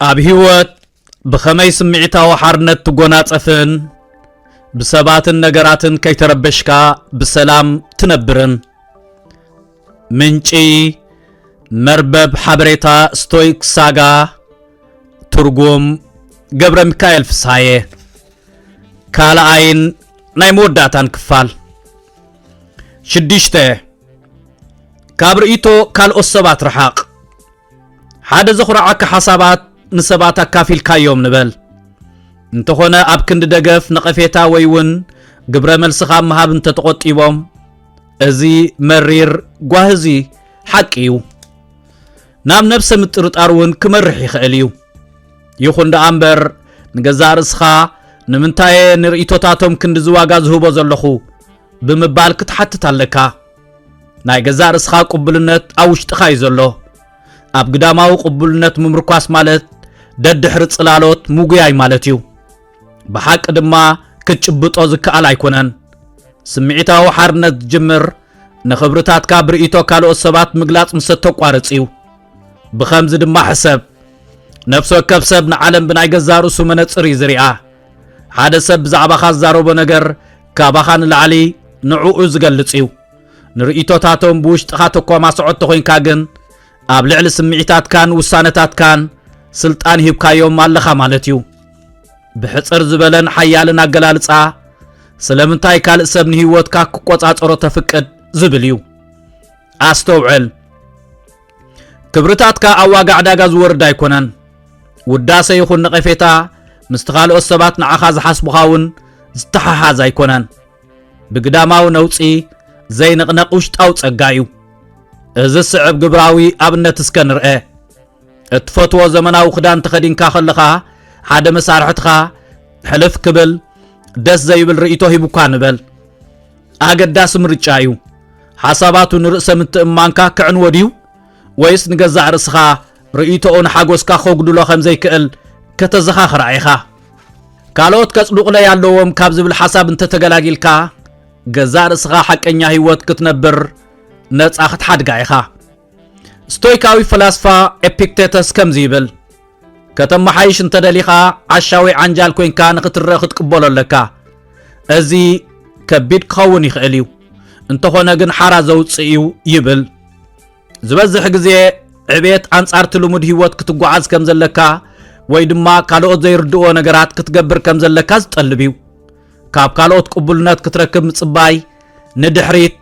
ኣብ ህይወት ብኸመይ ስምዒታዊ ሓርነት ትጎናጸፍን ብሰባትን ነገራትን ከይተረበሽካ ብሰላም ትነብርን ምንጪ መርበብ ሓበሬታ ስቶይክ ሳጋ ትርጉም ገብረ ሚካኤል ፍሳዬ ካልኣይን ናይ መወዳእታን ክፋል 6 ካብ ርእይቶ ካልኦት ሰባት ርሓቕ ሓደ ዘኹርዓካ ሓሳባት ንሰባት ኣካፊልካዮም ንበል እንተኾነ ኣብ ክንዲ ደገፍ ነቐፌታ ወይ እውን ግብረ መልስኻ ምሃብ እንተተቆጢቦም እዚ መሪር ጓህዚ ሓቂ እዩ ናብ ነብሰ ምጥርጣር እውን ክመርሕ ይኽእል እዩ ይኹን ደኣ እምበር ንገዛእ ርእስኻ ንምንታይ ንርእይቶታቶም ክንዲ ዝዋጋ ዝህቦ ዘለኹ ብምባል ክትሓትት ኣለካ ናይ ገዛእ ርእስኻ ቅቡልነት ኣብ ውሽጥኻ እዩ ዘሎ ኣብ ግዳማዊ ቅቡልነት ምምርኳስ ማለት ደድሕሪ ጽላሎት ሙጉያይ ማለት እዩ ብሓቂ ድማ ክትጭብጦ ዝከኣል ኣይኮነን ስምዒታዊ ሓርነት ጅምር ንኽብርታትካ ብርእይቶ ካልኦት ሰባት ምግላጽ ምስ ተቋርጽ እዩ ብኸምዚ ድማ ሕሰብ ነፍሲ ወከፍ ሰብ ንዓለም ብናይ ገዛእ ርእሱ መነጽር እዩ ዝሪኣ ሓደ ሰብ ብዛዕባኻ ዝዛረቦ ነገር ካባኻ ንላዕሊ ንዕኡ ዝገልጽ እዩ ንርእይቶታቶም ብውሽጥኻ ተኳማስዖት ኮይንካ ግን ኣብ ልዕሊ ስምዒታትካን ውሳነታትካን ስልጣን ሂብካዮም ኣለኻ ማለት እዩ ብሕፅር ዝበለን ሓያልን ኣገላልጻ ስለምንታይ ካልእ ሰብ ንህይወትካ ክቆጻጸሮ ተፍቅድ ዝብል እዩ ኣስተውዕል ክብርታትካ ኣብ ዋጋ ዕዳጋ ዝወርድ ኣይኮነን ውዳሰ ይኹን ነቐፌታ ምስቲ ካልኦት ሰባት ንዓኻ ዝሓስቡኻ እውን ዝተሓሓዝ ኣይኮነን ብግዳማዊ ነውፂ ዘይንቕነቕ ውሽጣዊ ጸጋ እዩ እዚ ስዕብ ግብራዊ ኣብነት እስከ ንርአ እትፈትዎ ዘመናዊ ክዳን ተኸዲንካ ከለኻ ሓደ መሳርሕትኻ ሕልፍ ክብል ደስ ዘይብል ርእይቶ ሂቡካ ንበል ኣገዳሲ ምርጫ እዩ ሓሳባቱ ንርእሰ ምትእማንካ ክዕንወ ድዩ ወይስ ንገዛእ ርእስኻ ርእይቶኡ ንሓጎስካ ከጉድሎ ከም ዘይክእል ከተዘኻኽር ኢኻ ካልኦት ከጽድቑለይ ኣለዎም ካብ ዝብል ሓሳብ እንተተገላጊልካ ገዛእ ርእስኻ ሓቀኛ ህይወት ክትነብር ነጻ ክትሓድጋ ኢኻ ስቶይካዊ ፈላስፋ ኤፒክቴተስ ከምዚ ይብል ከተመሓይሽ እንተደሊኻ ዓሻዊ ዓንጃል ኮይንካ ንኽትረአ ክትቅበሎ ኣለካ እዚ ከቢድ ክኸውን ይኽእል እዩ እንተኾነ ግን ሓራ ዘውፅእ እዩ ይብል ዝበዝሕ ግዜ ዕቤት ኣንጻርቲ ልሙድ ህይወት ክትጓዓዝ ከም ዘለካ ወይ ድማ ካልኦት ዘይርድኦ ነገራት ክትገብር ከም ዘለካ ዝጠልብ እዩ ካብ ካልኦት ቅቡልነት ክትረክብ ምጽባይ ንድሕሪት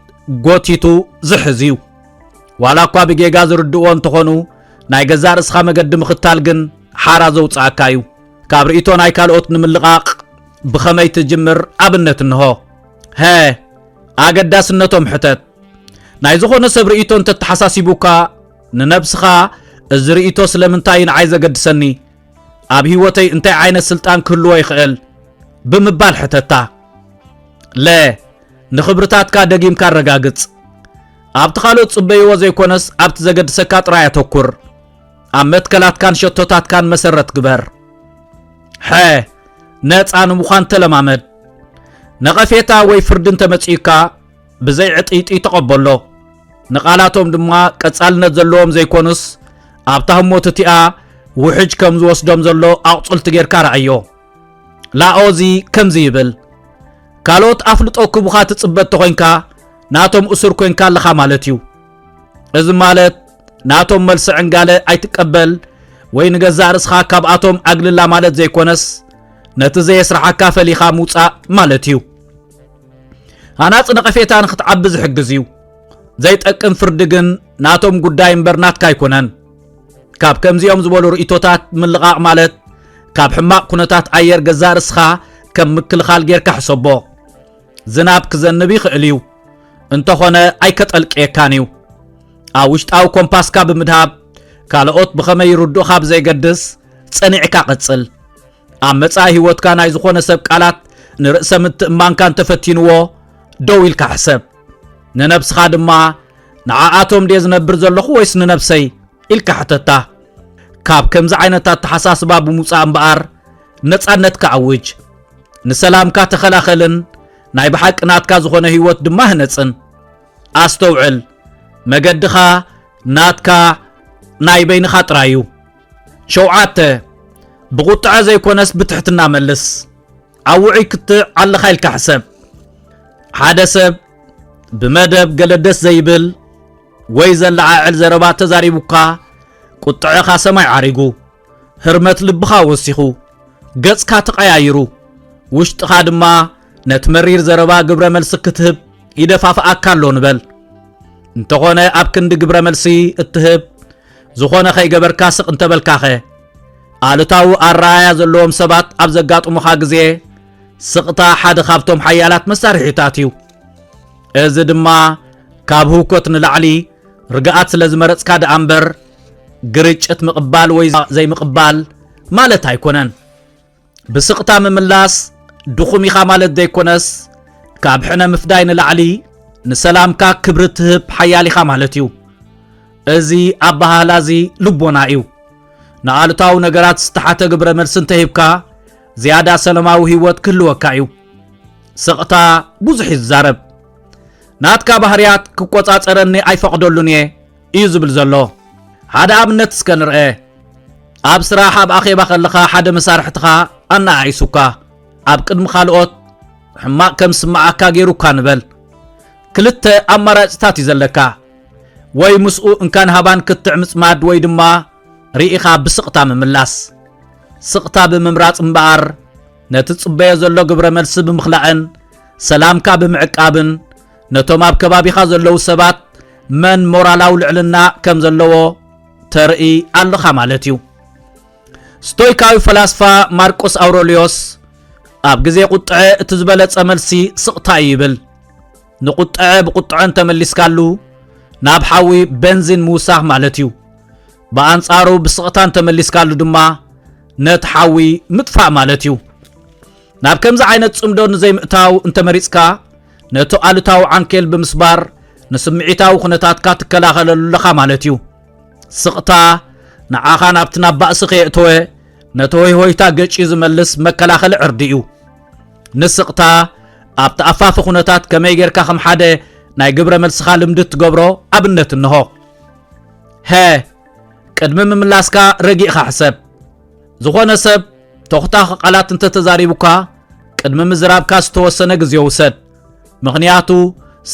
ጎቲቱ ዝሕዝ እዩ ዋላ እኳ ብጌጋ ዝርድኦ እንተኾኑ ናይ ገዛእ ርእስኻ መገዲ ምኽታል ግን ሓራ ዘውፅኣካ እዩ ካብ ርእይቶ ናይ ካልኦት ንምልቓቕ ብኸመይ ትጅምር ኣብነት እንሆ ኣገዳስነቶም ሕተት ናይ ዝኾነ ሰብ ርእይቶ እንተተሓሳሲቡካ ንነብስኻ እዚ ርእይቶ ስለምንታይ ንዓይ ዘገድሰኒ ኣብ ህይወተይ እንታይ ዓይነት ስልጣን ክህልዎ ይኽእል ብምባል ሕተታ ንኽብርታትካ ደጊምካ ረጋግጽ ኣብቲ ካልኦት ጽበይዎ ዘይኮነስ ኣብቲ ዘገድሰካ ጥራይ ኣተኩር ኣብ መትከላትካን ሸቶታትካን መሰረት ግበር ነፃ ንምዃን ተለማመድ ነቐፌታ ወይ ፍርዲ እንተመጺእካ ብዘይ ዕጢጢ ተቐበሎ ንቓላቶም ድማ ቀጻልነት ዘለዎም ዘይኮኑስ ኣብታ ህሞት እቲኣ ውሕጅ ከም ዝወስዶም ዘሎ ኣቕጽልቲ ጌርካ ረኣዮ ላኦዚ ከምዚ ይብል ካልኦት ኣፍልጦ ክቡኻ ትጽበት ተኾይንካ ናቶም እሱር ኮይንካ ኣለኻ ማለት እዩ እዚ ማለት ናቶም መልሲ ዕንጋለ ኣይትቀበል ወይ ንገዛእ ርእስኻ ካብኣቶም ኣግልላ ማለት ዘይኮነስ ነቲ ዘየስራሓካ ፈሊኻ ምውፃእ ማለት እዩ ሃናፅ ነቐፌታ ንኽትዓቢ ዝሕግዝ እዩ ዘይጠቅም ፍርዲ ግን ናቶም ጉዳይ እምበር ናትካ ኣይኮነን ካብ ከምዚኦም ዝበሉ ርእይቶታት ምልቓቕ ማለት ካብ ሕማቕ ኩነታት ኣየር ገዛእ ርእስኻ ከም ምክልኻል ጌርካ ሕሰቦ ዝናብ ክዘንብ ይኽእል እዩ እንተኾነ ኣይከጠልቅየካን እዩ ኣብ ውሽጣዊ ኮምፓስካ ብምድሃብ ካልኦት ብኸመይ ይርድኡ ካብ ዘይገድስ ጸኒዕካ ቅጽል ኣብ መጻኢ ህይወትካ ናይ ዝኾነ ሰብ ቃላት ንርእሰ ምትእማንካ እንተፈቲንዎ ደው ኢልካ ሕሰብ ንነብስኻ ድማ ንዓኣቶም ድየ ዝነብር ዘለኹ ወይስ ንነብሰይ ኢልካ ሕተታ ካብ ከምዚ ዓይነታት ተሓሳስባ ብምውፃእ እምበኣር ነፃነትካ ኣውጅ ንሰላምካ ተኸላኸልን ናይ ብሓቂ ናትካ ዝኾነ ህይወት ድማ ህነፅን ኣስተውዕል መገድኻ ናትካ ናይ በይንኻ ጥራዩ 7 ብቁጥዐ ዘይኮነስ ብትሕትና መልስ ኣብ ውዑይ ክትዕ ኣለኻ ኢልካ ሕሰብ ሓደ ሰብ ብመደብ ገለ ደስ ዘይብል ወይ ዘለዓዕል ዘረባ ተዛሪቡካ ቁጥዕኻ ሰማይ ዓሪጉ ህርመት ልብኻ ወሲኹ ገጽካ ተቐያይሩ ውሽጥኻ ድማ ነቲ መሪር ዘረባ ግብረ መልሲ ክትህብ ይደፋፍኣካ ኣሎ ንበል እንተኾነ ኣብ ክንዲ ግብረ መልሲ እትህብ ዝኾነ ኸይገበርካ ስቕ እንተበልካኸ ኣሉታዊ ኣረኣያ ዘለዎም ሰባት ኣብ ዘጋጥሙኻ ግዜ ስቕታ ሓደ ካብቶም ሓያላት መሳርሒታት እዩ እዚ ድማ ካብ ህውከት ንላዕሊ ርግኣት ስለ ዝመረጽካ ደኣ እምበር ግርጭት ምቕባል ወይ ዘይምቕባል ማለት ኣይኮነን ብስቕታ ምምላስ ድኹም ኢኻ ማለት ዘይኮነስ ካብ ሕነ ምፍዳይ ንላዕሊ ንሰላምካ ክብሪ ትህብ ሓያል ኢኻ ማለት እዩ እዚ ኣባህላ እዚ ልቦና እዩ ንኣሉታዊ ነገራት ዝተሓተ ግብረ መልሲ እንተሂብካ ዝያዳ ሰላማዊ ህይወት ክህልወካ እዩ ስቕታ ብዙሕ ይዛረብ ናትካ ባህርያት ክቆጻጸረኒ ኣይፈቕደሉን እዩ ዝብል ዘሎ ሓደ ኣብነት እስከ ንርአ ኣብ ስራሕ ኣብ ኣኼባ ከለኻ ሓደ መሳርሕትኻ ኣነኣይሱካ ኣብ ቅድሚ ካልኦት ሕማቕ ከም ስማዓካ ገይሩካ ንበል ክልተ ኣማራጭታት እዩ ዘለካ ወይ ምስኡ እንካን ሃባን ክትዕ ምጽማድ ወይ ድማ ርኢኻ ብስቕታ ምምላስ ስቕታ ብምምራጽ እምበኣር ነቲ ጽበዮ ዘሎ ግብረ መልሲ ብምኽላዕን ሰላምካ ብምዕቃብን ነቶም ኣብ ከባቢኻ ዘለዉ ሰባት መን ሞራላዊ ልዕልና ከም ዘለዎ ተርኢ ኣለኻ ማለት እዩ ስቶይካዊ ፈላስፋ ማርቆስ ኣውሬልዮስ ኣብ ግዜ ቁጥዐ እቲ ዝበለጸ መልሲ ስቕታ ይብል ንቁጥዐ ብቁጥዐ እንተመሊስካሉ ናብ ሓዊ ቤንዚን ምውሳኽ ማለት እዩ ብኣንጻሩ ብስቕታ እንተመሊስካሉ ድማ ነቲ ሓዊ ምጥፋእ ማለት እዩ ናብ ከምዚ ዓይነት ጽምዶ ንዘይምእታው እንተመሪጽካ ነቲ ኣሉታዊ ዓንኬል ብምስባር ንስምዒታዊ ኩነታትካ ትከላኸለሉ ኣለኻ ማለት እዩ ስቕታ ንዓኻ ናብቲ ናብ ባእሲ ከየእተወ ነቲ ሆይሆይታ ገጪ ዝመልስ መከላኸሊ ዕርዲ እዩ ንስቕታ ኣብቲ ኣፋፊ ኩነታት ከመይ ጌርካ ከም ሓደ ናይ ግብረ መልስኻ ልምዲ ትገብሮ ኣብነት እንሆ ቅድሚ ምምላስካ ረጊእኻ ሕሰብ ዝኾነ ሰብ ተኽታኽ ቃላት እንተተዛሪቡካ ቅድሚ ምዝራብካ ዝተወሰነ ግዜ ውሰድ ምኽንያቱ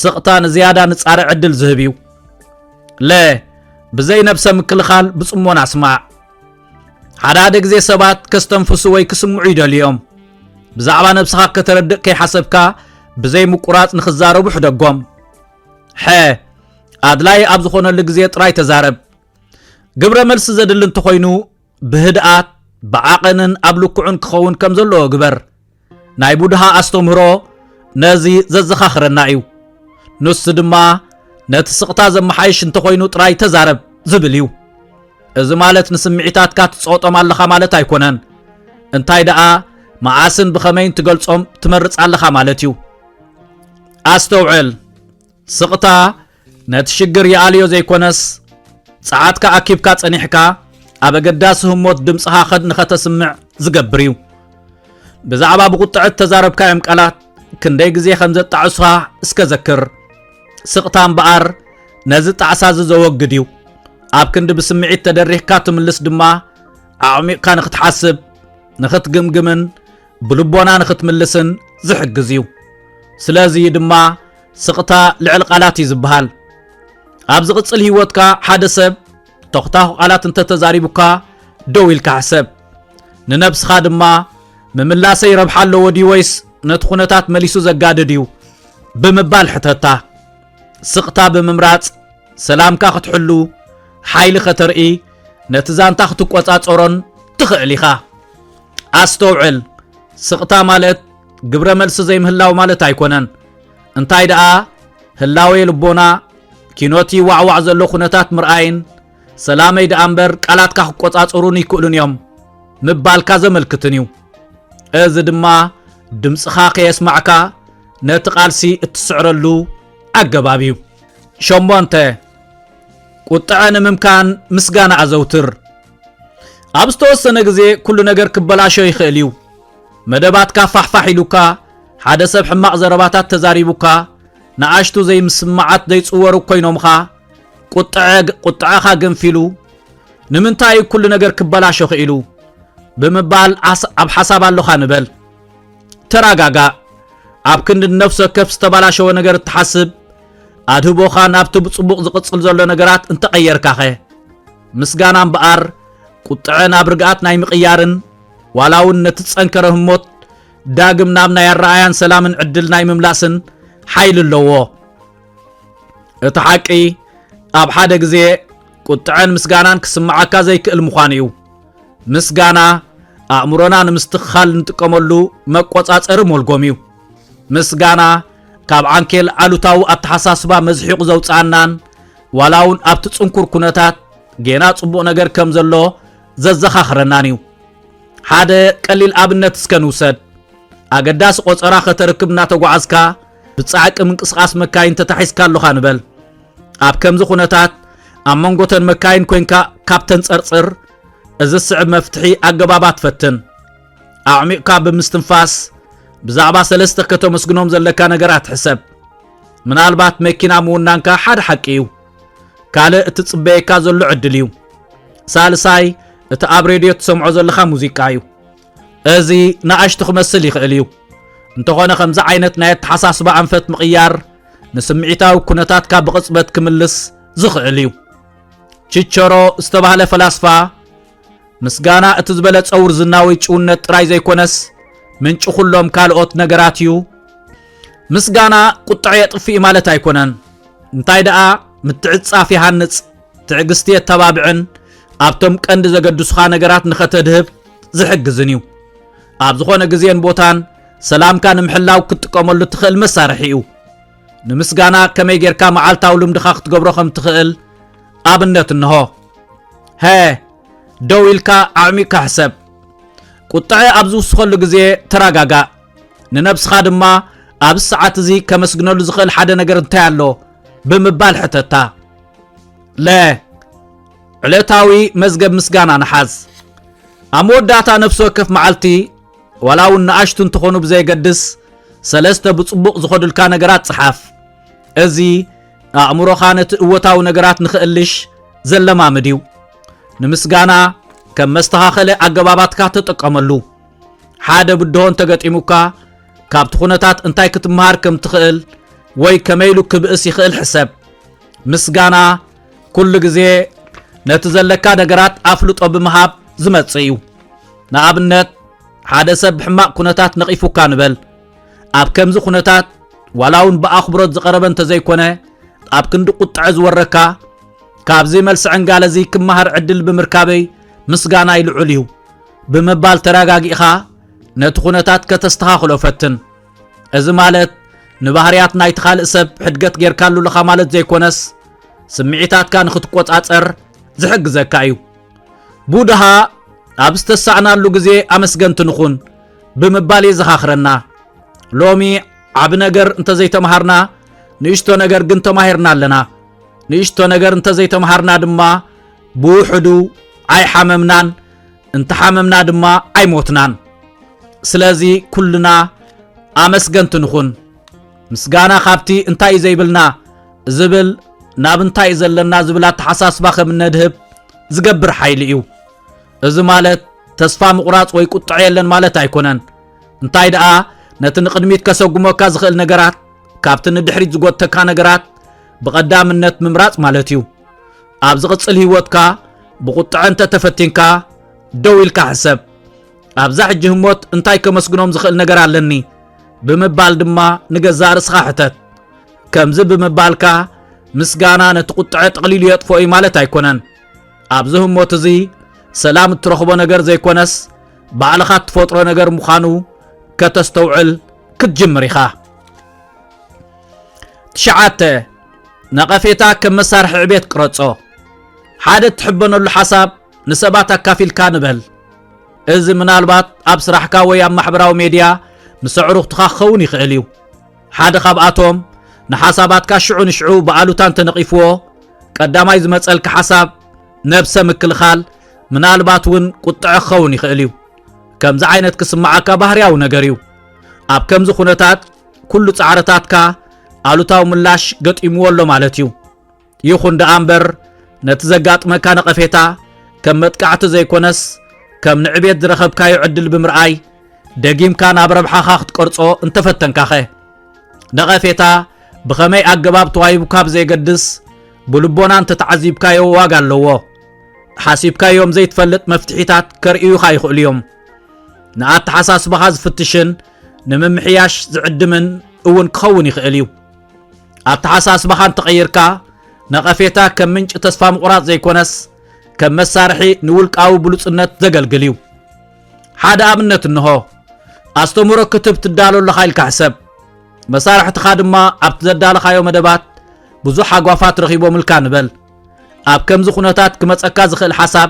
ስቕታ ንዝያዳ ንጻረ ዕድል ዝህብ እዩ ብዘይ ነብሰ ምክልኻል ብጽሞና ስማዕ ሓደ ግዜ ሰባት ከስተንፍሱ ወይ ክስምዑ ይደልዮም ብዛዕባ ነብስኻ ከተረድእ ከይሓሰብካ ብዘይ ምቁራጽ ንኽዛረቡ ሕደጎም ኣድላይ ኣብ ዝኾነሉ ግዜ ጥራይ ተዛረብ ግብረ መልሲ ዘድሊ እንተኾይኑ ብህድኣት ብዓቐንን ኣብ ልኩዕን ክኸውን ከም ዘለዎ ግበር ናይ ቡድሃ ኣስተምህሮ ነዚ ዘዘኻኽረና እዩ ንሱ ድማ ነቲ ስቕታ ዘመሓይሽ እንተኾይኑ ጥራይ ተዛረብ ዝብል እዩ እዚ ማለት ንስምዒታትካ ትጾጦም ኣለኻ ማለት ኣይኮነን እንታይ ደኣ መዓስን ብኸመይን ትገልጾም ትመርጽ ኣለኻ ማለት እዩ ኣስተውዕል ስቕታ ነቲ ሽግር ይኣልዮ ዘይኮነስ ጸዓትካ ኣኪብካ ጸኒሕካ ኣብ ኣገዳሲ ህሞት ድምፅኻ ንኸተስምዕ ዝገብር እዩ ብዛዕባ ብቁጥዐት ተዛረብካዮም ቃላት ክንደይ ግዜ ከም ዘጣዕሱኻ እስከ ዘክር ስቕታ እምበኣር ነዚ ጣዕሳ ዘወግድ እዩ ኣብ ክንዲ ብስምዒት ተደሪኽካ ትምልስ ድማ ኣዕሚቕካ ንኽትሓስብ ንኽትግምግምን ብልቦና ንኽትምልስን ዝሕግዝ እዩ ስለዚ ድማ ስቕታ ልዕል ቃላት እዩ ዝበሃል ኣብ ዝቕጽል ህይወትካ ሓደ ሰብ ተኽታኽ ቃላት እንተተዛሪቡካ ደው ኢልካ ሕሰብ ንነብስኻ ድማ ምምላሰይ ረብሓ ኣለዎ ድዩ ወይስ ነቲ ኩነታት መሊሱ ዘጋድድ እዩ ብምባል ሕተታ ስቕታ ብምምራጽ ሰላምካ ክትሕሉ ሓይሊ ከተርኢ ነቲ ዛንታ ክትቆጻጸሮን ትኽእል ኢኻ ኣስተውዕል ስቕታ ማለት ግብረ መልሲ ዘይምህላው ማለት ኣይኮነን እንታይ ደኣ ህላዌ ልቦና ኪኖቲ ዋዕዋዕ ዘሎ ኩነታት ምርኣይን ሰላመይ ደአምበር ቃላትካ ክቆጻጽሩን ይክእሉን እዮም ምባልካ ዘመልክትን እዩ እዚ ድማ ድምጽኻ ከየስማዕካ ነቲ ቃልሲ እትስዕረሉ ኣገባብ እዩ ሸሞንተ ቁጥዐ ንምምካን ምስጋና ኣዘውትር ኣብ ዝተወሰነ ግዜ ኩሉ ነገር ክበላሾ ይኽእል እዩ መደባትካ ፋሕፋሕ ኢሉካ ሓደ ሰብ ሕማቕ ዘረባታት ተዛሪቡካ ንኣሽቱ ዘይምስማዓት ዘይጽወሩ ኮይኖምኻ ቁጥዐኻ ገንፊሉ ንምንታይ ኩሉ ነገር ክበላሾ ክኢሉ ብምባል ኣብ ሓሳብ ኣለኻ ንበል ተረጋጋ ኣብ ክንዲ ነፍሰ ከፍ ዝተበላሸወ ነገር እትሓስብ ኣድህቦኻ ናብቲ ብጽቡቕ ዝቕጽል ዘሎ ነገራት እንተቐየርካኸ ምስጋና እምበኣር ቁጥዐ ናብ ርግኣት ናይ ምቕያርን ዋላውን ነቲ ጸንከረ ህሞት ዳግም ናብ ናይ ኣረኣያን ሰላምን ዕድል ናይ ምምላስን ሓይል ኣለዎ እቲ ሓቂ ኣብ ሓደ ግዜ ቁጥዐን ምስጋናን ክስማዓካ ዘይክእል ምዃኑ እዩ ምስጋና ኣእምሮና ንምስትኽኻል ንጥቀመሉ መቆጻጸሪ ሞልጎም እዩ ምስጋና ካብ ዓንኬል ኣሉታዊ ኣተሓሳስባ መዝሒቑ ዘውፅኣናን ዋላውን ኣብቲ ጽንኩር ኩነታት ጌና ጽቡቕ ነገር ከም ዘሎ ዘዘኻኽረናን እዩ ሓደ ቀሊል ኣብነት እስከ ንውሰድ ኣገዳሲ ቆፀራ ከተርክብ እናተጓዓዝካ ብጻዕቂ ምንቅስቓስ መካይን ተታሒዝካ ኣለኻ ንበል ኣብ ከምዚ ኩነታት ኣብ መንጎተን መካይን ኮይንካ ካብተን ጸርጽር እዚ ስዕብ መፍትሒ ኣገባባት ፈትን ኣዕሚቕካ ብምስትንፋስ ብዛዕባ ሰለስተ ከተመስግኖም ዘለካ ነገራት ሕሰብ ምናልባት መኪና ምውናንካ ሓደ ሓቂ እዩ ካልእ እቲ ጽበየካ ዘሎ ዕድል እዩ ሳልሳይ እቲ ኣብ ሬድዮ ትሰምዖ ዘለኻ ሙዚቃ እዩ እዚ ንኣሽቱ ክመስል ይኽእል እዩ እንተኾነ ከምዚ ዓይነት ናይ ኣተሓሳስባ ኣንፈት ምቕያር ንስምዒታዊ ኩነታትካ ብቕጽበት ክምልስ ዝኽእል እዩ ቺቸሮ ዝተባህለ ፈላስፋ ምስጋና እቲ ዝበለጸ ውርዝናዊ ጭውነት ጥራይ ዘይኮነስ ምንጭ ኩሎም ካልኦት ነገራት እዩ ምስጋና ቁጥዕ የጥፍእ ማለት ኣይኮነን እንታይ ደኣ ምትዕጻፍ ይሃንጽ ትዕግስቲ የተባብዕን ኣብቶም ቀንዲ ዘገድሱኻ ነገራት ንኸተድህብ ዝሕግዝን እዩ ኣብ ዝኾነ ግዜን ቦታን ሰላምካ ንምሕላው ክትጥቀመሉ ትኽእል መሳርሒ እዩ ንምስጋና ከመይ ጌርካ መዓልታዊ ልምድኻ ክትገብሮ ከም ትኽእል ኣብነት እንሆ ደው ኢልካ ኣዕሚቕካ ሕሰብ ቁጥዐ ኣብ ዝውስኸሉ ግዜ ተረጋጋ ንነብስኻ ድማ ኣብ ሰዓት እዚ ከመስግነሉ ዝኽእል ሓደ ነገር እንታይ ኣሎ ብምባል ሕተታ ዕለታዊ መዝገብ ምስጋና ንሓዝ ኣብ መወዳእታ ነፍሲ ወከፍ መዓልቲ ዋላውን ንኣሽቱ እንትኾኑ ብዘይገድስ ሰለስተ ብጽቡቕ ዝኸዱልካ ነገራት ጽሓፍ እዚ ኣእምሮኻ ነቲ እወታዊ ነገራት ንኽእልሽ ዘለማምድ እዩ ንምስጋና ከም መስተኻኸለ ኣገባባትካ ተጠቀመሉ ሓደ ብድሆን ተገጢሙካ ካብቲ ኩነታት እንታይ ክትመሃር ከም ትኽእል ወይ ከመይሉ ክብእስ ይኽእል ሕሰብ ምስጋና ኩሉ ግዜ ነቲ ዘለካ ነገራት ኣፍልጦ ብምሃብ ዝመጽእ እዩ ንኣብነት ሓደ ሰብ ሕማቕ ኩነታት ነቒፉካ ንበል ኣብ ከምዚ ኩነታት ዋላውን ብኣኽብሮት ዝቐረበ እንተዘይኮነ ኣብ ክንዲ ቁጥዐ ዝወረካ ካብዚ መልሲ ዕንጋለ እዚ ክመሃር ዕድል ብምርካበይ ምስጋና ይልዑል እዩ ብምባል ተረጋጊእኻ ነቲ ኩነታት ከተስተኻኽሎ ፈትን እዚ ማለት ንባህርያት ናይቲ ካልእ ሰብ ሕድገት ጌርካሉ ለኻ ማለት ዘይኮነስ ስምዒታትካ ንኽትቆጻጸር ዝሕግዘካ እዩ ቡድሃ ኣብ ዝተሳዕናሉ ግዜ ኣመስገንቲ ንኹን ብምባል የዘኻኽረና ሎሚ ዓብ ነገር እንተዘይተምሃርና ንእሽቶ ነገር ግን ተማሂርና ኣለና ንእሽቶ ነገር እንተዘይተምሃርና ድማ ብውሕዱ ኣይሓመምናን እንተሓመምና ድማ ኣይሞትናን ስለዚ ኩልና ኣመስገንቲ ንኹን ምስጋና ካብቲ እንታይ ዘይብልና ዝብል ናብ እንታይ ዘለና ዝብል ኣተሓሳስባ ከም ነድህብ ዝገብር ሓይሊ እዩ እዚ ማለት ተስፋ ምቁራጽ ወይ ቁጥዕ የለን ማለት ኣይኮነን እንታይ ደኣ ነቲ ንቅድሚት ከሰጉመካ ዝኽእል ነገራት ካብቲ ንድሕሪት ዝጎተካ ነገራት ብቐዳምነት ምምራጽ ማለት እዩ ኣብ ዝቕጽል ህይወትካ ብቁጥዕ እንተተፈቲንካ ደው ኢልካ ሕሰብ ኣብዛ ሕጂ ህሞት እንታይ ከመስግኖም ዝኽእል ነገር ኣለኒ ብምባል ድማ ንገዛእ ርእስኻ ሕተት ከምዚ ብምባልካ ምስጋና ነቲ ቁጥዕ ጠቕሊሉ የጥፎ እዩ ማለት ኣይኮነን ኣብዚ ህሞት እዚ ሰላም እትረኽቦ ነገር ዘይኮነስ ባዕልኻ እትፈጥሮ ነገር ምዃኑ ከተስተውዕል ክትጅምር ኢኻ 9 ነቐፌታ ከም መሳርሒ ዕቤት ቅረጾ ሓደ ትሕበነሉ ሓሳብ ንሰባት ኣካፊልካ ንበል እዚ ምናልባት ኣብ ስራሕካ ወይ ኣብ ማሕበራዊ ሚድያ ንስዕሩኽትኻ ክኸውን ይኽእል እዩ ሓደ ካብኣቶም ንሓሳባትካ ሽዑ ንሽዑ ብኣሉታን ተነቒፍዎ ቀዳማይ ዝመፀልካ ሓሳብ ነብሰ ምክልኻል ምናልባት እውን ቁጥዕ ክኸውን ይኽእል እዩ ከምዚ ዓይነት ክስማዓካ ባህርያዊ ነገር እዩ ኣብ ከምዚ ኩነታት ኩሉ ፃዕረታትካ ኣሉታዊ ምላሽ ገጢምዎ ኣሎ ማለት እዩ ይኹን ደኣ እምበር ነቲ ዘጋጥመካ ነቐፌታ ከም መጥቃዕቲ ዘይኮነስ ከም ንዕቤት ዝረኸብካዮ ዕድል ብምርኣይ ደጊምካ ናብ ረብሓኻ ክትቀርጾ እንተፈተንካኸ ነቐፌታ ብኸመይ ኣገባብ ተዋሂቡካ ብዘይገድስ ብልቦና እንተተዓዚብካዮ ዋጋ ኣለዎ ሓሲብካዮም ዘይትፈልጥ መፍትሒታት ከርእዩኻ ይኽእሉ እዮም ንኣተሓሳስባኻ ዝፍትሽን ንምምሕያሽ ዝዕድምን እውን ክኸውን ይኽእል እዩ ኣተሓሳስባኻ እንተቐይርካ ነቐፌታ ከም ምንጭ ተስፋ ምቑራጽ ዘይኮነስ ከም መሳርሒ ንውልቃዊ ብሉጽነት ዘገልግል እዩ ሓደ ኣብነት እንሆ ኣስተምህሮ ክትብ ትዳለለኻ ኢልካ ሕሰብ መሳርሕትኻ ድማ ኣብቲ ዘዳለኻዮ መደባት ብዙሕ ኣጓፋት ረኺቦም ኢልካ ንበል ኣብ ከምዚ ኩነታት ክመፀካ ዝኽእል ሓሳብ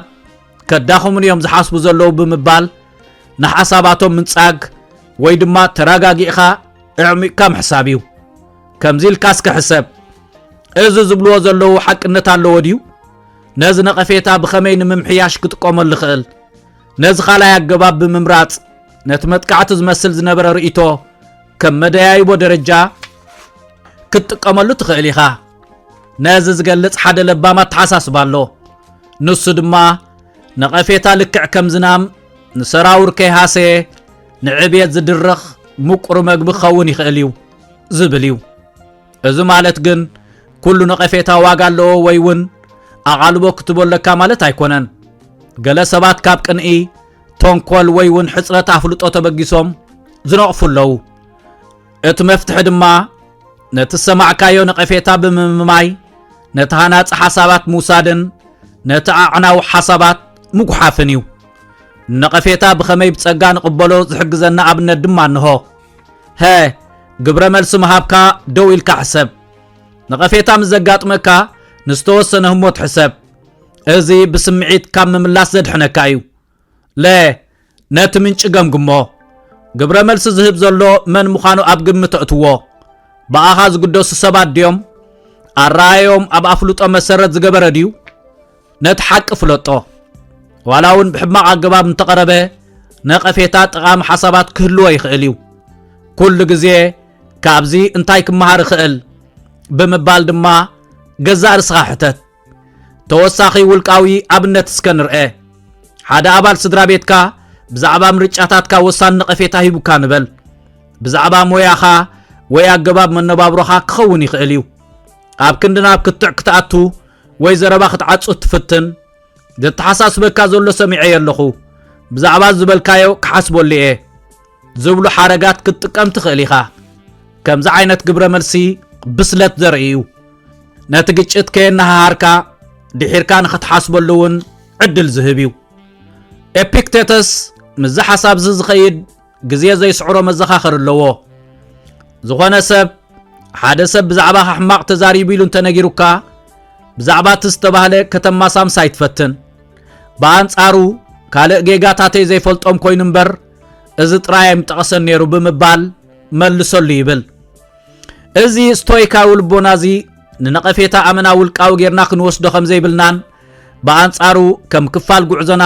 ከዳኹምን እዮም ዝሓስቡ ዘለዉ ብምባል ንሓሳባቶም ምንጻግ ወይ ድማ ተረጋጊእኻ እዕሚቕካ ምሕሳብ እዩ ከምዚ ኢልካስ ክሕሰብ እዚ ዝብልዎ ዘለዉ ሓቅነት ኣለዎ ድዩ ነዚ ነቐፌታ ብኸመይ ንምምሕያሽ ክጥቀመሉ ይኽእል ነዚ ካልኣይ ኣገባብ ብምምራፅ ነቲ መጥቃዕቲ ዝመስል ዝነበረ ርእይቶ ከም መደያይቦ ደረጃ ክትጥቀመሉ ትኽእል ኢኻ ነዚ ዝገልጽ ሓደ ለባማ ተሓሳስባ ኣሎ ንሱ ድማ ነቐፌታ ልክዕ ከም ዝናም ንሰራውር ከይሃሰየ ንዕብየት ዝድርኽ ምቁር መግቢ ክኸውን ይኽእል እዩ ዝብል እዩ እዚ ማለት ግን ኩሉ ነቐፌታ ዋጋ ኣለዎ ወይ እውን ኣቓልቦ ክትበለካ ማለት ኣይኮነን ገለ ሰባት ካብ ቅንኢ ተንኮል ወይ እውን ሕፅረት ኣፍልጦ ተበጊሶም ዝነቕፉ ኣለዉ እቲ መፍትሒ ድማ ነቲ ሰማዕካዮ ነቐፌታ ብምምማይ ነቲ ሃናፂ ሓሳባት ምውሳድን ነቲ ኣዕናዊ ሓሳባት ምጉሓፍን እዩ ነቐፌታ ብኸመይ ብጸጋ ንቕበሎ ዝሕግዘና ኣብነት ድማ እንሆ ግብረ መልሲ ምሃብካ ደው ኢልካ ሕሰብ ነቐፌታ ምስ ዘጋጥመካ ንዝተወሰነ ህሞት ሕሰብ እዚ ብስምዒት ካብ ምምላስ ዘድሕነካ እዩ ነቲ ምንጭ ገምግሞ ግብረ መልሲ ዝህብ ዘሎ መን ምዃኑ ኣብ ግምት እትዎ ብኣኻ ዝግደሱ ሰባት ድዮም ኣረኣዮም ኣብ ኣፍልጦ መሰረት ዝገበረ ድዩ ነቲ ሓቂ ፍለጦ ዋላ እውን ብሕማቕ ኣገባብ እንተቐረበ ነቐፌታ ጠቓሚ ሓሳባት ክህልዎ ይኽእል እዩ ኩሉ ግዜ ካብዚ እንታይ ክመሃር ይኽእል ብምባል ድማ ገዛእ ርስኻ ሕተት ተወሳኺ ውልቃዊ ኣብነት እስከ ንርአ ሓደ ኣባል ስድራ ቤትካ ብዛዕባ ምርጫታትካ ወሳኒ ነቐፌታ ሂቡካ ንበል ብዛዕባ ሞያኻ ወይ ኣገባብ መነባብሮኻ ክኸውን ይኽእል እዩ ኣብ ክንዲ ናብ ክትዕ ክትኣቱ ወይ ዘረባ ክትዓጹ ትፍትን ዘተሓሳስበካ ዘሎ ሰሚዐየ ኣለኹ ብዛዕባ ዝበልካዮ ክሓስበሉ እየ ዝብሉ ሓረጋት ክትጥቀም ትኽእል ኢኻ ከምዚ ዓይነት ግብረ መልሲ ብስለት ዘርኢ እዩ ነቲ ግጭት ከየናሃሃርካ ድሒርካ ንኽትሓስበሉ እውን ዕድል ዝህብ እዩ ኤፒክቴተስ ምዝ ሓሳብ ዝኸይድ ግዜ ዘይስዕሮ መዘኻኸር ኣለዎ ዝኾነ ሰብ ሓደ ሰብ ብዛዕባ ሕማቕ ተዛሪቡ ኢሉ እንተነጊሩካ ብዛዕባ እቲ ዝተባህለ ከተማ ሳምሳ ይትፈትን ብኣንጻሩ ካልእ ጌጋታተይ ዘይፈልጦም ኮይኑ እምበር እዚ ጥራይ ኣይምጠቐሰን ነይሩ ብምባል መልሰሉ ይብል እዚ ስቶይካዊ ልቦና እዚ ንነቐፌታ ኣመና ውልቃዊ ጌርና ክንወስዶ ከም ዘይብልናን ብኣንጻሩ ከም ክፋል ጉዕዞና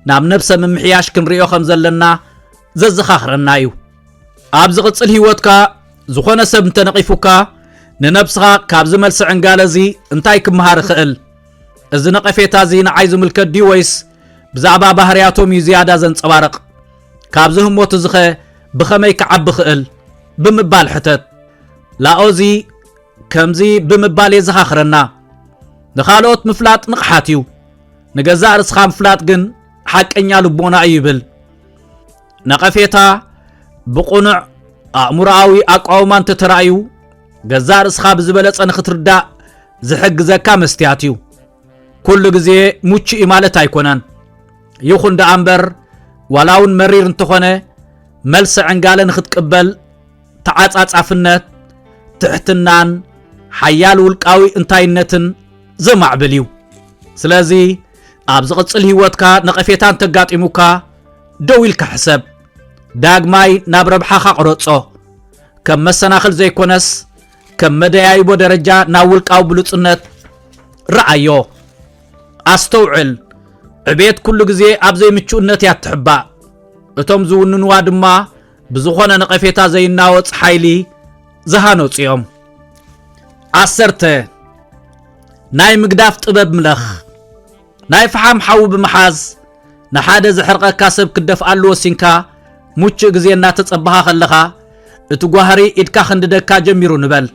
ናብ ነብሰ ምምሕያሽ ክንሪኦ ከም ዘለና ዘዘኻኽረና እዩ ኣብ ዝቕፅል ህይወትካ ዝኾነ ሰብ እንተነቒፉካ ንነብስኻ ካብ ዝመልሲ ዕንጋለ እዚ እንታይ ክመሃር ይኽእል እዚ ነቐፌታ እዚ ንዓይ ዝምልከት ድዩ ወይስ ብዛዕባ ባህርያቶም እዩ ዝያዳ ዘንፀባርቕ ካብዚ ህሞት እዚ ኸ ብኸመይ ክዓቢ ክእል ብምባል ሕተት ላኦዚ ከምዚ ብምባል የዘኻኽረና ንኻልኦት ምፍላጥ ንቕሓት እዩ ንገዛእ ርስኻ ምፍላጥ ግን ሓቀኛ ልቦና እዩ ይብል ነቐፌታ ብቑኑዕ ኣእምሮኣዊ ኣቃውማ እንተተራእዩ ገዛእ ርስኻ ብዝበለፀ ንኽትርዳእ ዝሕግዘካ መስትያት እዩ ኩሉ ግዜ ሙችእ ማለት ኣይኮነን ይኹን ደኣ እምበር ዋላ እውን መሪር እንተኾነ መልሲ ዕንጋለ ንኽትቅበል ተዓጻጻፍነት ትሕትናን ሓያል ውልቃዊ እንታይነትን ዘማዕብል እዩ سلازي أبز قصل هيوتكا نقفيتان تقاطموكا دويلك حسب داغماي نابرب حاقا قرصو كم مسناخل زي كونس كم مدايايبو درجة ناولك أو بلوتنت رأيو أستوعل عبيت كل جزي أبزي متشونت يتحبا اتم زونن وادما بزخونا نقفيتا زي الناوت حيلي زهانوت يوم عسرته ناي مقداف طبب ملخ ناي فحام حاو بمحاز نحادة زحرقة كاسب كدف قالو سينكا موچ جزي الناتت أبها خلقا اتقوهري إدكا خنددكا جميرو نبل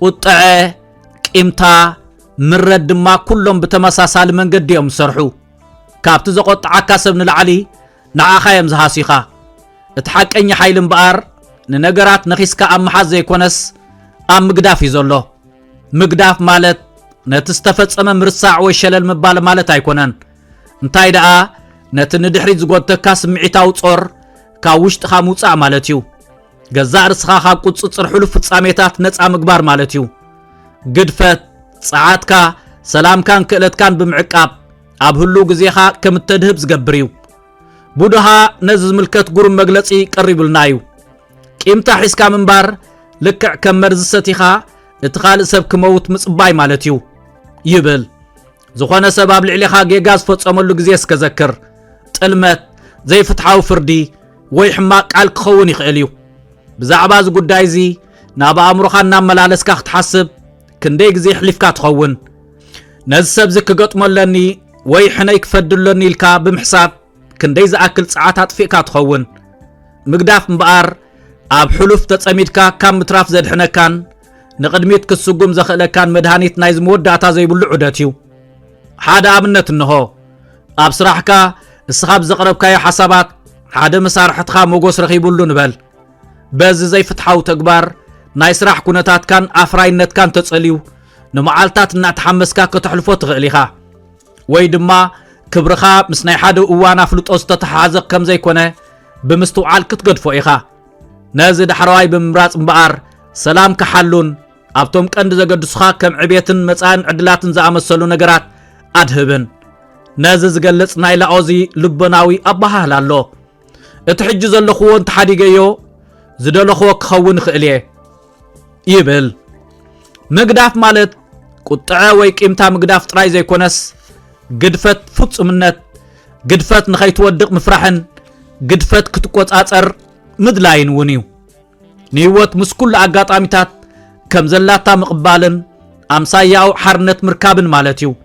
قطعه كيمتا مرد ما كلهم بتمساسال من قد يوم سرحو كابت زقط عكاسب نلعلي نعاخا يمزهاسيخا اتحاك اني حيل مبار ننقرات نخيسكا ام محاز زي كونس ام مقداف يزولو مقداف مالت نتستفت اما مرساع ويشلل مبال مالت ايكونان انتاي دقا نتندحري زقوت تكاس معيتاو تصور كاوشت خاموصا مالتيو جزاء رسخا خا قصصر حلف فصاميتات نصا مغبار مالتيو قدفت صعاتكا سلام كان كلت كان بمعقاب اب هلو غزيخا كمتدهب زغبريو بودها نزز ملكت غورم مغلصي قريبلنايو قيمتا حسكا منبار لكع كمرز ستيخا اتخال سب كموت مصباي مالتيو يبل زخونه سباب لعليخا جيغاز فصملو غزي اسكذكر طلمت زي فتحاو فردي وي حماق قال كخون يخيليو بزعباز غدايزي نابا امرخا ناملالسكا تحسب كندي غزي حليفكا تخون نزسب زك قطملني وي حنيك فدلني الكا بمحساب كندي زاكل صعاتات فيكا تخون مقداف مبار اب حلف تصميدكا كم متراف زدحنكان نقدميت كسغوم زخلكان مدهانيت نايز موداتا زيبلو عدتيو حدا ابنت انه اب صراحكا اسخاب زقربكاي حسابات حدا مسارحتخا موغوس رخيبلو نبل بز زي فتحاو تكبار ناي سراح كونتات كان افراينت كان تصليو نمعالتات ناتحمسكا كتحلفو تغليخا وي دما كبرخا مسناي حدا اوانا فلطوس تتحازق كم زي كونه بمستوعال كتقدفو ايخا نازي دحرواي بمراص مبار سلام كحلون ابتوم قند زغدسخا كم عبيتن مصان عدلاتن زامسلو نغرات ادهبن نازي زغلص ناي لاوزي لبناوي ابهالالو اتحج زلخو انت حديغيو زدلخو كخون خليه يبل مقداف مالت قطعه وي قيمتا مقداف طراي زي كونس قدفت فصمنت قدفت نخيتودق مفرحن قدفت كتقوصاصر مدلاين ونيو نيوت مسكل اغاطاميتات كم زلاتا مقبالن امساياو حرنت مركابن مالتيو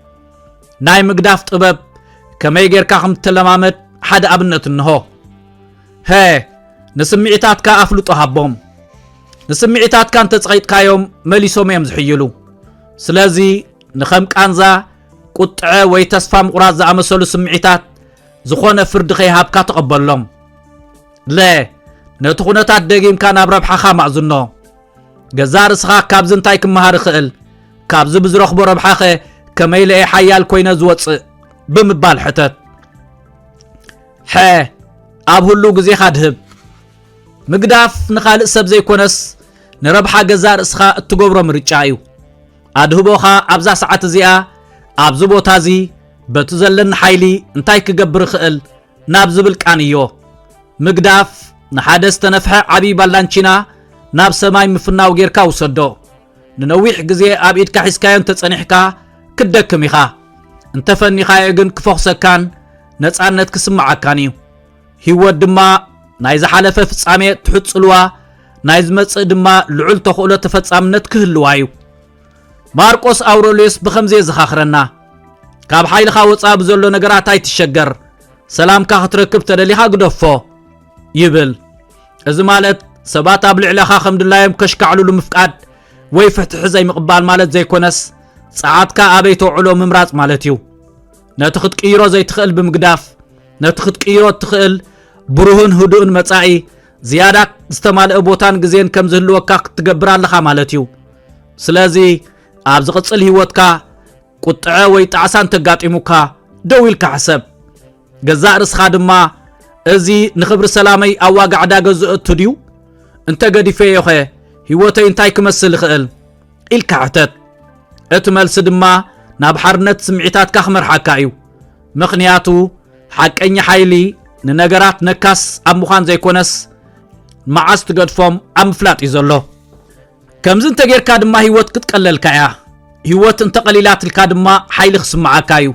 ناي مقداف طبب كمي غيركا خم تلمامد حد ابنت انهو هي نسمعيتات كا افلطو حبوم نسمعيتات كان تصقيت كايوم مليسوم يمزحيلو سلازي نخم قانزا قطعه وي تسفا مقراز زامسلو سمعيتات زخونه فرد خيهابكا تقبلهم لا نتخونتات دقيم كان ابرب حخا معزنو جزار سخا كابزنتاي كمهار خيل كابز بزرخبو ربحخه كميلي حيال كوينه زوص بمبال حتت ح اب هلو غزي خدهب مقداف نخالق سب زي كونس نربحا جزار اسخا اتغبرو مرچايو ادهبوخا ابزا ساعات زيا ابزو بوتازي بتزلن حيلي انتاي كغبر خيل نابزبل قانيو مقداف نحادث تنفح عبي بالانچينا ناب سماي مفناو غيركا وسدو ننويح غزي اب ايدكا حسكايون تصنيحكا كدكميخا انت فنيخا يغن كفوخسكان نصانت كسمعكانيو هيوت دما ناي زحالفه فصامي تحصلوا ناي زمص دما لعل تخولو تفصامنت كهلوايو ماركوس اوروليس بخمزي زخاخرنا كاب حيلخا وصاب زلو نغرات اي تشجر سلام كا تركب تدليها غدفو يبل از مالت سبات ابلع لخا خمد الله يم كشكعلو مفقاد وي فتح زي مقبال مالت زي كونس صعاتكا ابيتو علو ممراص مالتيو نتخد قيرو زي تخل بمقداف نتخد قيرو تخل بروهن هدوء مصاعي زياده استمال بوتان غزين كم زهلوكا تغبر لخا مالتيو سلازي ابز قصل هيوتكا قطعه وي طعسان تغاطيموكا دويلكا حسب جزاء رسخا دما ازي نخبر سلامي اواغ عداغ زؤتديو انت غديفه يخه هيوتي انتاي كمسل خيل الكعتت اتملس دما ናብ ሓርነት ስምዒታትካ ክመርሓካ እዩ ምኽንያቱ ሓቀኛ ሓይሊ ንነገራት ነካስ ኣብ ምዃን ዘይኮነስ መዓዝ ትገድፎም ኣብ ምፍላጥ እዩ ዘሎ ከምዚ እንተጌርካ ድማ ህይወት ክትቀለልካ እያ ህይወት እንተቀሊላትልካ ድማ ሓይሊ ክስምዓካ እዩ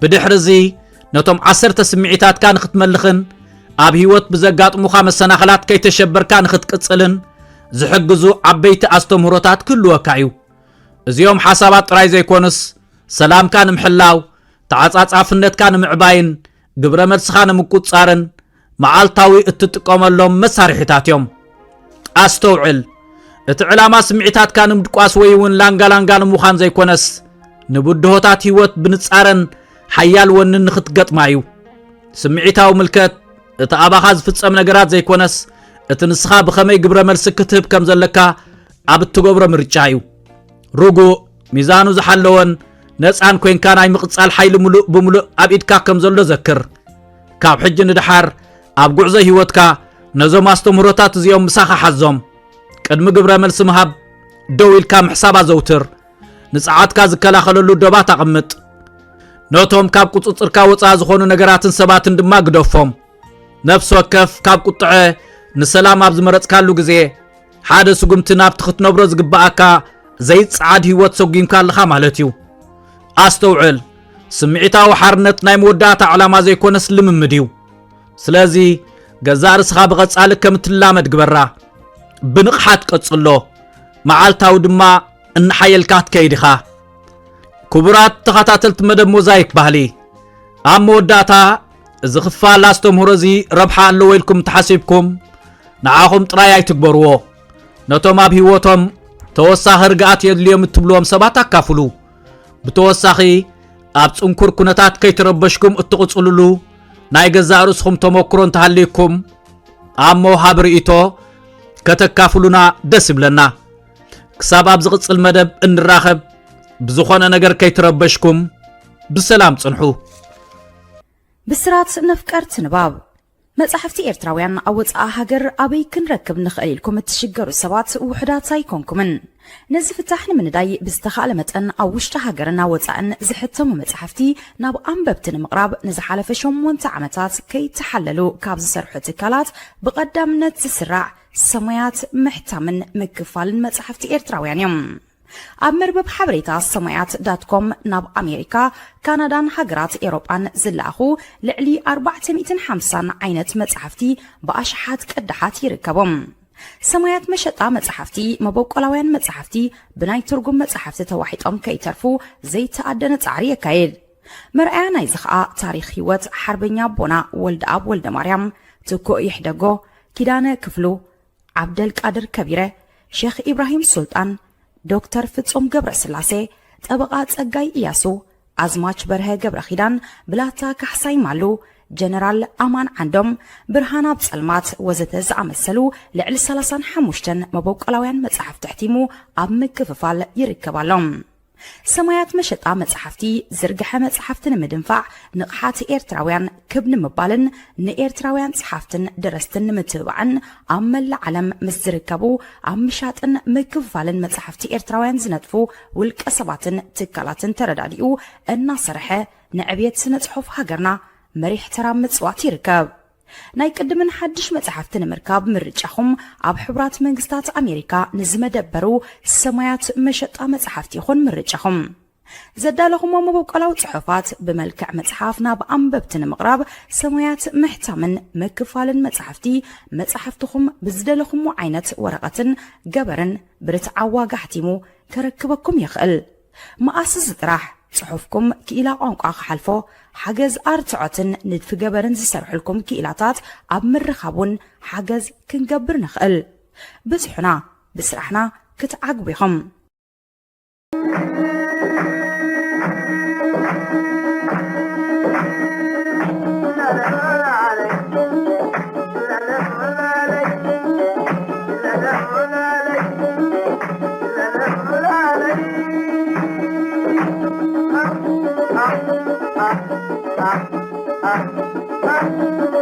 ብድሕሪዚ ነቶም 10 ስምዒታትካ ንኽትመልኽን ኣብ ህይወት ብዘጋጥሙኻ መሰናኽላት ከይተሸበርካ ንኽትቅጽልን ዝሕግዙ ዓበይቲ ኣስተምህሮታት ክህልወካ እዩ እዚኦም ሓሳባት ጥራይ ዘይኮኑስ ሰላምካ ንምሕላው ተዓጻጻፍነትካ ንምዕባይን ግብረ መልስኻ ንምቁጻርን መዓልታዊ እትጥቀመሎም መሳርሒታት እዮም ኣስተውዕል እቲ ዕላማ ስምዒታትካ ንምድቋስ ወይ እውን ላንጋላንጋ ንምዃን ዘይኮነስ ንብድሆታት ህይወት ብንጻረን ሓያል ወንን ንኽትገጥማ እዩ ስምዒታዊ ምልከት እቲ ኣባኻ ዝፍጸም ነገራት ዘይኮነስ እቲ ንስኻ ብኸመይ ግብረ መልሲ ክትህብ ከም ዘለካ ኣብ እትገብሮ ምርጫ እዩ ርጉእ ሚዛኑ ዝሓለወን ነፃን ኮንካ ናይ ምቕጻል ሓይሊ ሙሉእ ብምሉእ ኣብ ኢድካ ከም ዘሎ ዘክር ካብ ሕጂ ንድሓር ኣብ ጉዕዞ ህይወትካ ነዞም ኣስተምህሮታት እዚኦም ምሳኻ ሓዞም ቅድሚ ግብረ መልሲ ምሃብ ደው ኢልካ ምሕሳብ ኣዘውትር ንፀዓትካ ዝከላኸለሉ ዶባት ኣቕምጥ ነቶም ካብ ቁፅፅርካ ወፃኢ ዝኾኑ ነገራትን ሰባትን ድማ ግደፎም ነፍሲ ወከፍ ካብ ቁጥዐ ንሰላም ኣብ ዝመረፅካሉ ግዜ ሓደ ስጉምቲ ናብቲ ክትነብሮ ዝግባኣካ ዘይፀዓድ ህይወት ሰጊምካ ኣለኻ ማለት እዩ ኣስተውዕል ስምዒታዊ ሓርነት ናይ መወዳእታ ዕላማ ዘይኮነስ ልምምድ እዩ ስለዚ ገዛእ ርስኻ ብቐጻሊ ከም እትላመድ ግበራ ብንቕሓት ቀጽሎ መዓልታዊ ድማ እንሓየልካ ትከይድ ኢኻ ክቡራት ተኸታተልቲ መደብ ሞዛይክ ባህሊ ኣብ መወዳእታ እዚ ክፋል ኣስተምህሮ እዚ ረብሓ ኣለዎ ኢልኩም ተሓሲብኩም ንዓኹም ጥራይ ኣይትግበርዎ ነቶም ኣብ ህይወቶም ተወሳኺ ርግኣት የድልዮም እትብልዎም ሰባት ኣካፍሉ ብተወሳኺ ኣብ ጽንኩር ኩነታት ከይትረበሽኩም እትቕጽልሉ ናይ ገዛእ ርእስኹም ተመክሮ እንተሃልይኩም ኣብ መውሃብ ርእይቶ ከተካፍሉና ደስ ይብለና ክሳብ ኣብ ዝቕጽል መደብ እንራኸብ ብዝኾነ ነገር ከይትረበሽኩም ብሰላም ጽንሑ ብስራት ነፍቀርት ንባብ መጽሕፍቲ ኤርትራውያን ኣብ ወፃኢ ሃገር ኣበይ ክንረክብ ንኽእል ኢልኩም እትሽገሩ ሰባት ውሕዳት ኣይኮንኩምን ነዚ ፍታሕ ንምንዳይ ብዝተኻእለ መጠን ኣብ ውሽጢ ሃገርን ኣብ ወፃእን ዝሕተሙ መጽሕፍቲ ናብ ኣንበብቲ ንምቕራብ ንዝሓለፈ 8 ዓመታት ከይተሓለሉ ካብ ዝሰርሑ ትካላት ብቐዳምነት ዝስራዕ ሰማያት ምሕታምን ምክፋልን መጽሕፍቲ ኤርትራውያን እዮም ኣብ መርበብ ሓበሬታ ሰማያት.com ናብ ኣሜሪካ ካናዳን ሃገራት ኤውሮጳን ዝለኣኹ ልዕሊ 450 ዓይነት መጽሕፍቲ ብኣሽሓት ቀዳሓት ይርከቦም ሰማያት መሸጣ መጽሕፍቲ መበቆላውያን መጽሕፍቲ ብናይ ትርጉም መጽሕፍቲ ተዋሒጦም ከይተርፉ ዘይተኣደነ ጻዕሪ የካይድ መርኣያ ናይ ዝኸኣ ታሪኽ ህይወት ሓርበኛ ቦና ወልደ ኣብ ወልደ ማርያም ትኩ ይሕደጎ ኪዳነ ክፍሉ ዓብደል ቃድር ከቢረ ሼኽ ኢብራሂም ሱልጣን ዶክተር ፍጹም ገብረ ስላሴ ጠበቃ ጸጋይ ኢያሱ ኣዝማች በርሀ ገብረ ኺዳን ብላታ ካሕሳይ ማሉ ጀነራል ኣማን ዓንዶም ብርሃና ብጸልማት ወዘተ ዝኣመሰሉ ልዕሊ 35 መበቆላውያን መጽሕፍቲ ሕቲሙ ኣብ ምክፍፋል ይርከባሎም ሰማያት መሸጣ መጽሕፍቲ ዝርግሐ መጽሕፍቲ ንምድንፋዕ ንቕሓት ኤርትራውያን ክብ ንምባልን ንኤርትራውያን ጸሓፍትን ደረስትን ንምትብባዕን ኣብ መላእ ዓለም ምስ ዝርከቡ ኣብ ምሻጥን ምክፍፋልን መጽሕፍቲ ኤርትራውያን ዝነጥፉ ውልቀ ሰባትን ትካላትን ተረዳዲኡ እናሰርሐ ንዕብየት ስነ ጽሑፍ ሃገርና መሪሕ ተራም ምጽዋት ይርከብ ናይ ቅድምን ሓድሽ መጽሕፍቲ ንምርካብ ምርጫኹም ኣብ ሕብራት መንግስታት ኣሜሪካ ንዝመደበሩ ሰማያት መሸጣ መጽሕፍቲ ይኹን ምርጫኹም ዘዳለኹም መበቆላዊ ጽሑፋት ብመልክዕ መጽሓፍ ናብ ኣንበብቲ ንምቕራብ ሰማያት ምሕታምን ምክፋልን መጽሕፍትኹም ብዝደለኹም ዓይነት ወረቐትን ገበርን ብርትዓዋ ጋሕቲሙ ከረክበኩም ይኽእል መኣስ ዝጥራሕ ጽሑፍኩም ክኢላ ቋንቋ ክሓልፎ ሓገዝ ኣርትዖትን ንድፊ ገበርን ዝሰርሑልኩም ክኢላታት ኣብ ምርኻቡን ሓገዝ ክንገብር ንኽእል ብጽሑና ብስራሕና ክትዓግቡ ኢኹም Ah